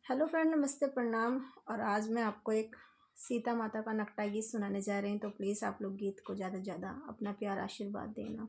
Hello friend, नमस्ते, प्रणाम। और आज मैं आपको एक सीता माता का नकटा गीत सुनाने जा रही हूँ। तो प्लीज़ आप लोग गीत को ज़्यादा से ज़्यादा अपना प्यार आशीर्वाद देना।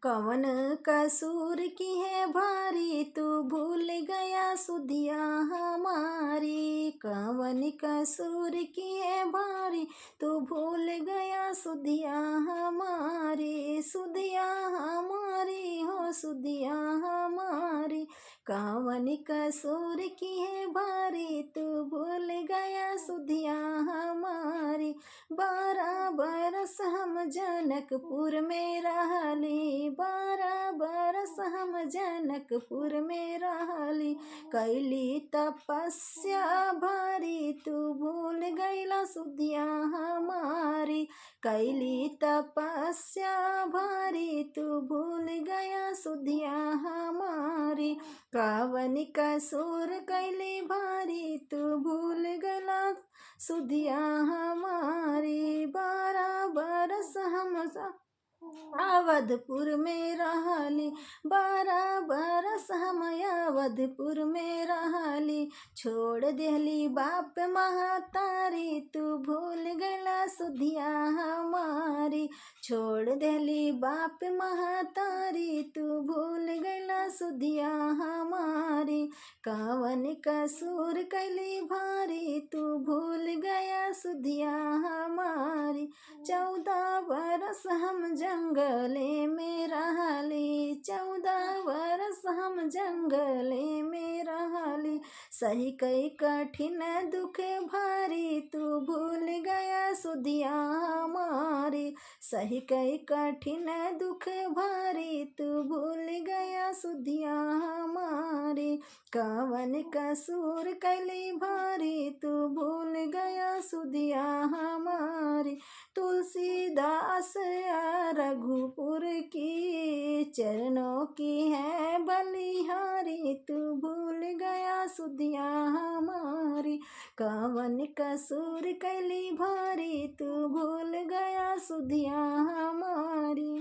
कवन कसूर की है भारी, तू भूल गया सुधिया हमारी। कवन कसूर की है भारी, तू भूल गया सुधिया हमारी। सुधिया हमारी हो सुधिया हमारी। कवन कसूर की है भारी, तू भूल गया सुधिया हमारी। 12 बरस हम जनकपुर में रहली। 12 बरस हम जनकपुर में रहली। कैली तपस्या भारी, तू भूल गईला सुधिया हमारी। कैली तपस्या भारी, तू भूल गया सुधिया हमारी। कवन कसूर कैली भारी, तू भूल गला सुधिया हमारी। 12 बरस हम अवधपुर में रहली। 12 बरस हम अवधपुर में रहली। छोड़ देहली बाप महतारी, तू भूल गला सुधिया हमारी। छोड़ देहली बाप महतारी, तू भूल गला सुधिया हमारी। कवन कसूर कैली भारी, तू भूल गया सुधिया हमारी। 14 बरस हम जंगले में रहली। 14 बरस हम जंगले में रहली। सही कई कठिन दुख भारी, तू भूल गया सुधिया हमारी। सही कई कठिन दुख भारी, तू भूल गया सुधिया हमारी। कवन कसूर कैली भारी, तू भूल गया सुधिया हमारी। तुलसीदास रघुपुर की चरणों की है बलिहारी, तू भूल गया सुधिया हमारी। कवन कसूर कैली भारी, तू भूल गया सुधिया हमारी।